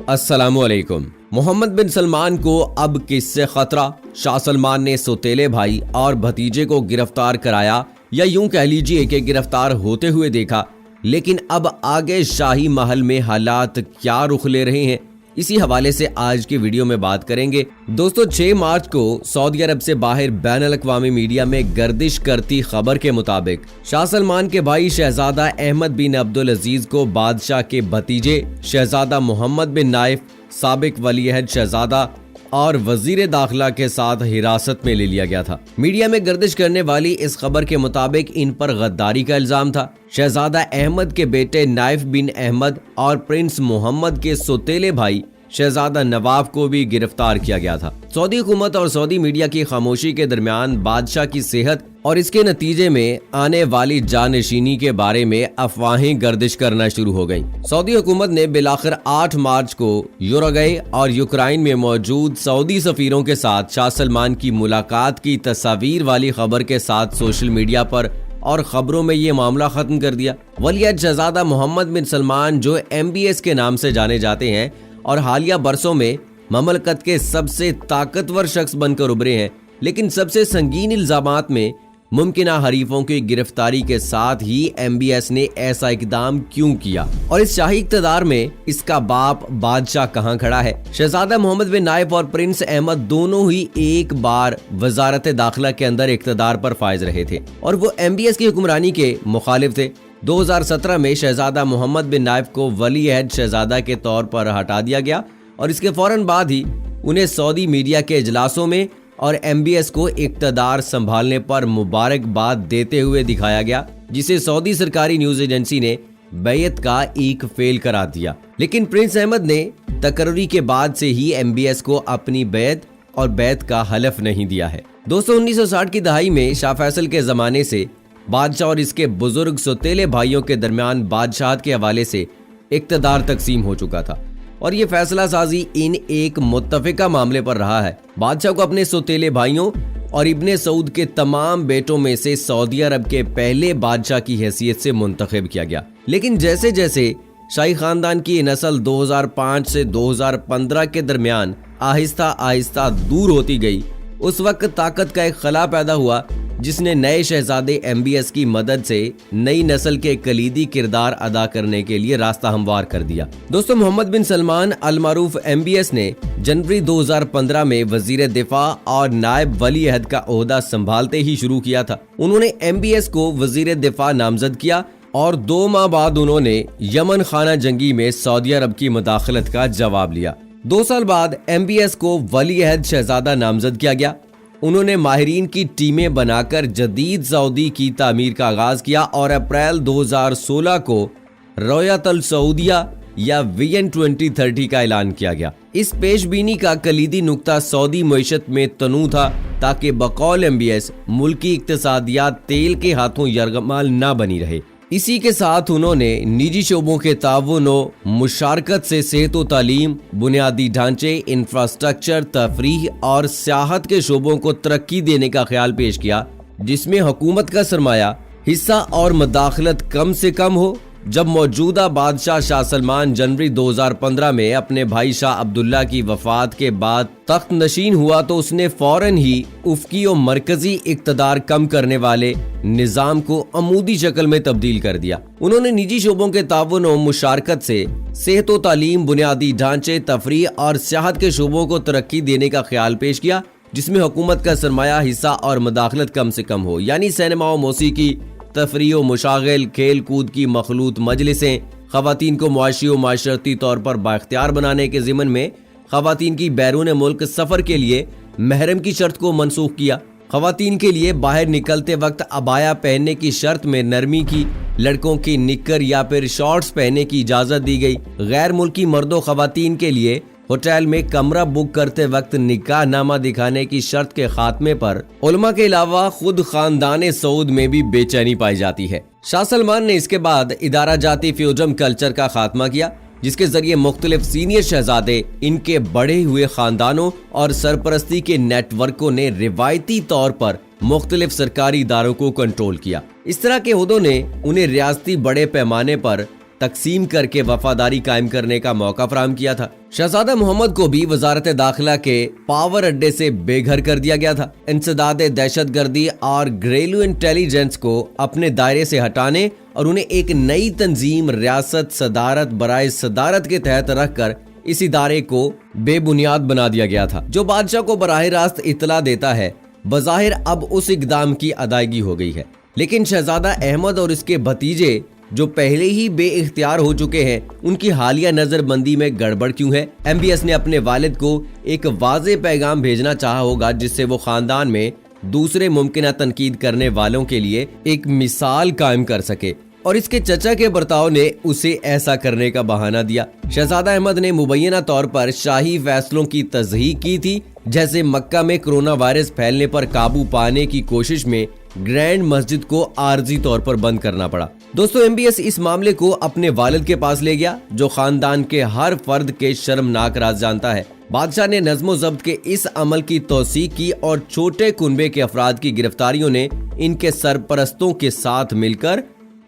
अस्सलामुअलैकुम। मोहम्मद बिन सलमान को अब किससे खतरा? शाह सलमान ने सौतेले भाई और भतीजे को गिरफ्तार कराया, या यूं कह लीजिए कि गिरफ्तार होते हुए देखा। लेकिन अब आगे शाही महल में हालात क्या रुख ले रहे हैं, इसी हवाले से आज की वीडियो में बात करेंगे। दोस्तों, 6 मार्च को सऊदी अरब से बाहर बैनुल-अक़वामी मीडिया में गर्दिश करती खबर के मुताबिक शाह सलमान के भाई शहजादा अहमद बिन अब्दुल अजीज को बादशाह के भतीजे शहजादा मोहम्मद बिन नाइफ, साबिक वली-अहद शहजादा और वजीर दाखिला के साथ हिरासत में ले लिया गया था। मीडिया में गर्दिश करने वाली इस खबर के मुताबिक इन पर गद्दारी का इल्जाम था। शहजादा अहमद के बेटे नाइफ बिन अहमद और प्रिंस मोहम्मद के सौतेले भाई शहजादा नवाफ को भी गिरफ्तार किया गया था। सऊदी हुकूमत और सऊदी मीडिया की खामोशी के दरमियान बादशाह की सेहत और इसके नतीजे में आने वाली जानशीनी के बारे में अफवाहें गर्दिश करना शुरू हो गईं। सऊदी हुकूमत ने बिलाखिर 8 मार्च को यूरुग्वे और यूक्रेन में मौजूद सऊदी सफीरों के साथ शाह सलमान की मुलाकात की तस्वीर वाली खबर के साथ सोशल मीडिया पर और खबरों में ये मामला खत्म कर दिया। वली-अहद शहजादा मोहम्मद बिन सलमान, जो MBS के नाम से जाने जाते हैं और हालिया बरसों में ममलकत के सबसे ताकतवर शख्स बनकर उभरे हैं, लेकिन सबसे संगीन इल्जामात में मुमकिना हरीफों की गिरफ्तारी के साथ ही MBS ने ऐसा इकदाम क्यों किया, और इस शाही इक़्तिदार में इसका बाप बादशाह कहां खड़ा है? शहजादा मोहम्मद बिन नाइफ और प्रिंस अहमद दोनों ही एक बार वजारत दाखिला के अंदर इक़्तिदार पर फायज रहे थे और वो MBS की हुक्मरानी के मुखालिफ थे। 2017 में शहजादा मोहम्मद बिन नाइफ को वली-अहद शहजादा के तौर पर हटा दिया गया और इसके फौरन बाद ही उन्हें सऊदी मीडिया के इजलासों में और MBS को इक़्तिदार संभालने पर मुबारकबाद देते हुए दिखाया गया, जिसे सऊदी सरकारी न्यूज एजेंसी ने बैत का एक फेल करार दिया। लेकिन प्रिंस अहमद ने तकर्री के बाद से ही MBS को अपनी बैत और बैत का हलफ नहीं दिया है। दोस्तों, 1960 की दहाई में शाह फैसल के जमाने से बादशाह और इसके बुजुर्ग सौतेले भाइयों के दरमियान बादशाहत के हवाले से इक़्तिदार तकसीम हो चुका था और ये फैसला साजी इन एक मुत्तफिका मामले पर रहा है। बादशाह को अपने सौतेले भाइयों और इब्ने सऊद के तमाम बेटों में से सऊदी अरब के पहले बादशाह की हैसियत से मुंतखब किया गया। लेकिन जैसे जैसे शाही खानदान की नस्ल 2005 से 2015 के दरमियान आहिस्ता आहिस्ता दूर होती गई, उस वक्त ताकत का एक खला पैदा हुआ जिसने नए शहजादे MBS की मदद से नई नस्ल के कलीदी किरदार अदा करने के लिए रास्ता हमवार कर दिया। दोस्तों, मोहम्मद बिन सलमान अल-मारूफ MBS ने जनवरी 2015 में वजीर दिफा और नायब वली-अहद का ओहदा संभालते ही शुरू किया था। उन्होंने MBS को वजीर दिफा नामजद किया और 2 माह बाद उन्होंने यमन खाना जंगी में सऊदी अरब की मुदाखलत का जवाब लिया। 2 साल बाद MBS को वली-अहद शहजादा नामजद किया गया। उन्होंने माहिरीन की टीमें बनाकर जदीद सऊदी की तामीर का आगाज किया और अप्रैल 2016 को रोयत अल सऊदिया या विजन 2030 का ऐलान किया गया। इस पेशबीनी का कलीदी नुक्ता सऊदी मईशत में तनू था ताकि बकौल MBS मुल्की इक्तिसादियात तेल के हाथों यरगमाल न बनी रहे। इसी के साथ उन्होंने निजी शोबों के ताउन और मुशारकत से सेहत व तालीम, बुनियादी ढांचे, इंफ्रास्ट्रक्चर, तफरीह और सियाहत के शोबों को तरक्की देने का ख्याल पेश किया, जिसमें हुकूमत का सरमाया, हिस्सा और मदाखलत कम से कम हो। जब मौजूदा बादशाह शाह सलमान जनवरी 2015 में अपने भाई शाह अब्दुल्ला की वफात के बाद तख्त नशीन हुआ तो उसने फौरन ही उफ़की और मरकजी इक़्तिदार कम करने वाले निज़ाम को अमूदी शक्ल में तब्दील कर दिया। उन्होंने निजी शोबों के ताउन और मुशारकत से सेहत व तालीम, बुनियादी ढांचे, तफरीह और सियाहत के शोबों को तरक्की देने का ख्याल पेश किया, जिसमें हुकूमत का सरमाया, हिस्सा और मदाखलत कम से कम हो, यानी सिनेमा और मौसीकी, तफरीह व मुशागिल, खेल कूद की मखलूत मजलिसें, खवातीन को मुआशी व माशरती तौर पर बाख्तियार बनाने के ज़िमन में खवातीन की बैरून मुल्क सफ़र के लिए महरम की शर्त को मनसूख किया। खवातीन के लिए बाहर निकलते वक्त अबाया पहनने की शर्त में नरमी की, लड़कों की निक्कर या फिर शॉर्ट्स पहनने की इजाज़त दी गई। गैर मुल्की मर्दों खवातीन के लिए होटल में कमरा बुक करते वक्त निकाह नामा दिखाने की शर्त के खात्मे पर उलमा के अलावा खुद खानदान सऊद में भी बेचैनी पाई जाती है। शाह सलमान ने इसके बाद इदारा जाती फ्यूजम कल्चर का खात्मा किया, जिसके जरिए मुख्तलिफ सीनियर शहजादे, इनके बढ़े हुए खानदानों और सरपरस्ती के नेटवर्कों ने रिवायती तौर पर मुख्तलिफ सरकारी इदारों को कंट्रोल किया। इस तरह के उहदों ने उन्हें रियासती बड़े पैमाने पर तकसीम करके वफादारी कायम करने का मौका फराहम किया था। शहजादा मोहम्मद को भी वजारत दाखिला के पावर अड्डे से बेघर कर दिया गया था। इंसदाद दहशतगर्दी और घरेलू इंटेलिजेंस को अपने दायरे से हटाने और उन्हें एक नई तंजीम रियासत सदारत बराए सदारत के तहत रखकर इस इदारे को बेबुनियाद बना दिया गया था, जो बादशाह को बराह रास्त इतला देता है। बज़ाहिर अब उस इकदाम की अदायगी हो गई है, लेकिन शहजादा अहमद और इसके भतीजे जो पहले ही बेइख्तियार हो चुके हैं, उनकी हालिया नजरबंदी में गड़बड़ क्यों है? MBS ने अपने वालिद को एक वाज़े पैगाम भेजना चाहा होगा, जिससे वो खानदान में दूसरे मुमकिन तनकीद करने वालों के लिए एक मिसाल कायम कर सके, और इसके चचा के बर्ताव ने उसे ऐसा करने का बहाना दिया। शहजादा अहमद ने मुबैना तौर पर शाही फैसलों की तस्दीक की थी, जैसे मक्का में कोरोना वायरस फैलने पर काबू पाने की कोशिश में ग्रैंड मस्जिद को आर्जी तौर पर बंद करना पड़ा। दोस्तों, MBS इस मामले को अपने वालिद के पास ले गया, जो खानदान के हर फर्द के शर्मनाक राज जानता है। बादशाह ने नज़्मो ज़ब्त के इस अमल की तौसीक की और छोटे कुनबे के अफराद की गिरफ्तारियों ने इनके सरपरस्तों के साथ मिलकर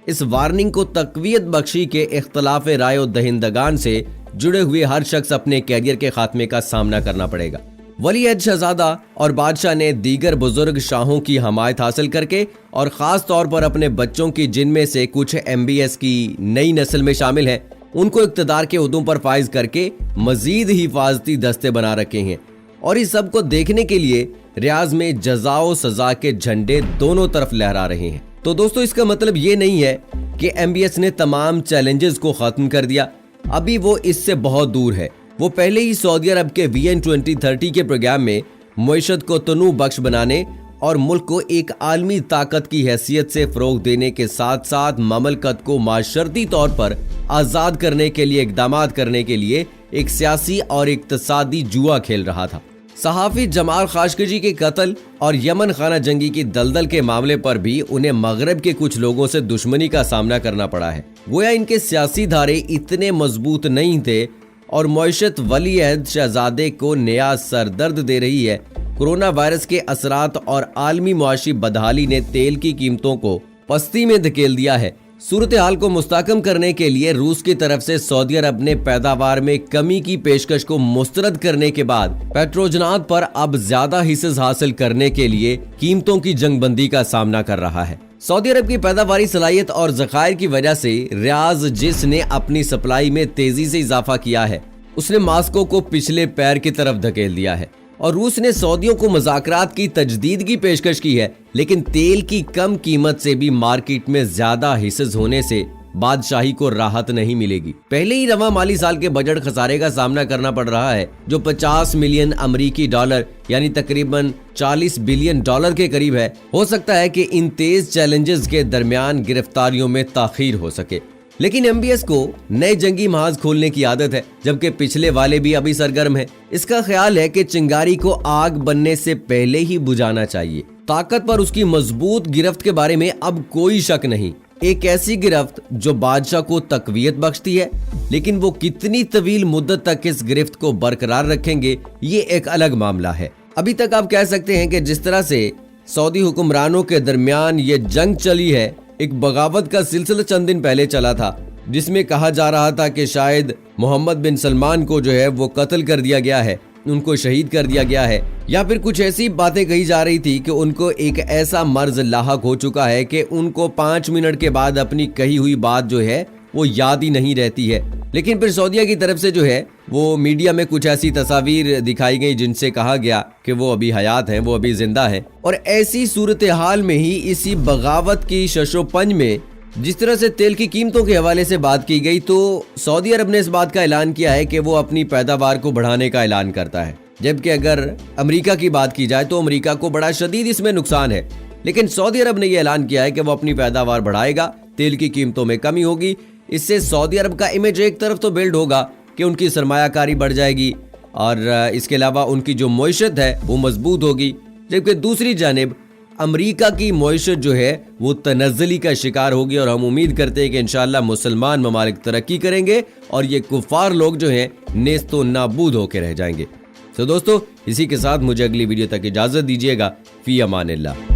इस वार्निंग को तकवीयत बख्शी के इख्तलाफ राय और दहिंदगान से जुड़े हुए हर शख्स अपने कैरियर के खात्मे का सामना करना पड़ेगा। वली अहद शहजादा और बादशाह ने दीगर बुजुर्ग शाहों की हमायत हासिल करके और ख़ास तौर पर अपने बच्चों की, जिनमें से कुछ MBS की नई नस्ल में शामिल हैं, उनको इक़्तिदार के उहदों पर फाइज करके मजीद हिफाजती दस्ते बना रखे हैं। और इस सब को देखने के लिए रियाज में जज़ा और सज़ा के झंडे दोनों तरफ लहरा रहे हैं। तो दोस्तों, इसका मतलब ये नहीं है कि MBS ने तमाम चैलेंजेस को ख़त्म कर दिया। अभी वो इससे बहुत दूर है। वो पहले ही सऊदी अरब के VN 2030 के प्रोग्राम में मईशत को तनू बख्श बनाने और मुल्क को एक आलमी ताकत की हैसियत से फ़रोग़ देने के साथ साथ ममलकत को माशरती तौर पर आज़ाद करने के लिए इक़दामात करने के लिए एक सियासी और इक़्तिसादी जुआ खेल रहा था। सहाफ़ी जमाल खाशकजी के कत्ल और यमन खाना जंगी की दलदल के मामले पर भी उन्हें मगरब के कुछ लोगों से दुश्मनी का सामना करना पड़ा है। गोया इनके सियासी धारे इतने मजबूत नहीं थे और मईशत वली अहद शहजादे को नया सरदर्द दे रही है। कोरोना वायरस के असरात और आलमी मुआशी बदहाली ने तेल की कीमतों को पस्ती में धकेल दिया है। सूरत हाल को मुस्तहकम करने के लिए रूस की तरफ से सऊदी अरब ने पैदावार में कमी की पेशकश को मुस्तरद करने के बाद पेट्रोजनात पर अब ज्यादा हिस्सेस हासिल करने के लिए कीमतों की जंगबंदी का सामना कर रहा है। सऊदी अरब की पैदावारी सलाहियत और ज़खायर की वजह से रियाज, जिसने अपनी सप्लाई में तेजी से इजाफा किया है, उसने मास्को को पिछले पैर की तरफ धकेल दिया है और रूस ने सऊदियों को मुज़ाकरात की तजदीद की पेशकश की है, लेकिन तेल की कम कीमत से भी मार्केट में ज्यादा हिस्सेस होने से बादशाही को राहत नहीं मिलेगी। पहले ही रवा माली साल के बजट खसारे का सामना करना पड़ रहा है, जो 50 मिलियन अमरीकी डॉलर यानी तकरीबन 40 बिलियन डॉलर के करीब है। हो सकता है कि इन तेज चैलेंजेस के दरमियान गिरफ्तारियों में ताखीर हो सके, लेकिन MBS को नए जंगी महाज खोलने की आदत है, जबकि पिछले वाले भी अभी सरगर्म है। इसका ख्याल है कि चिंगारी को आग बनने से पहले ही बुझाना चाहिए। ताकत पर उसकी मजबूत गिरफ्त के बारे में अब कोई शक नहीं। एक ऐसी गिरफ्त जो बादशाह को तकवीयत बख्शती है, लेकिन वो कितनी तवील मुद्दत तक इस गिरफ्त को बरकरार रखेंगे, ये एक अलग मामला है। अभी तक आप कह सकते हैं कि जिस तरह से सऊदी हुक्मरानों के दरमियान ये जंग चली है, एक बगावत का सिलसिला चंद दिन पहले चला था, जिसमें कहा जा रहा था कि शायद मोहम्मद बिन सलमान को जो है वो कत्ल कर दिया गया है, उनको शहीद कर दिया गया है, या फिर कुछ ऐसी बातें कही जा रही थी कि उनको एक ऐसा मर्ज लाहक हो चुका है कि उनको 5 मिनट के बाद अपनी कही हुई बात जो है वो याद ही नहीं रहती है। लेकिन फिर सऊदीया की तरफ से जो है वो मीडिया में कुछ ऐसी तस्वीर दिखाई गई जिनसे कहा गया कि वो अभी हयात हैं, वो अभी जिंदा हैं। और ऐसी सूरत हाल में ही इसी बगावत की शशोपंज में जिस तरह से तेल की कीमतों के हवाले से बात की गई, तो सऊदी अरब ने इस बात का ऐलान किया है कि वो अपनी पैदावार को बढ़ाने का ऐलान करता है। जबकि अगर अमेरिका की बात की जाए तो अमेरिका को बड़ा शदीद इसमें नुकसान है, लेकिन सऊदी अरब ने यह ऐलान किया है कि वो अपनी पैदावार बढ़ाएगा, तेल की कीमतों में कमी होगी। इससे सऊदी अरब का इमेज एक तरफ तो बिल्ड होगा कि उनकी सरमायाकारी बढ़ जाएगी और इसके अलावा उनकी जो मईशत है वो मजबूत होगी, जबकि दूसरी जानिब अमेरिका की मईशत जो है वो तनज़्ज़ुली का शिकार होगी। और हम उम्मीद करते हैं कि इंशाअल्लाह मुसलमान ममालिक तरक्की करेंगे और ये कुफार लोग जो हैं नेस्तो नाबूद होकर रह जाएंगे। तो दोस्तों, इसी के साथ मुझे अगली वीडियो तक इजाज़त दीजिएगा। फी अमानिल्लाह।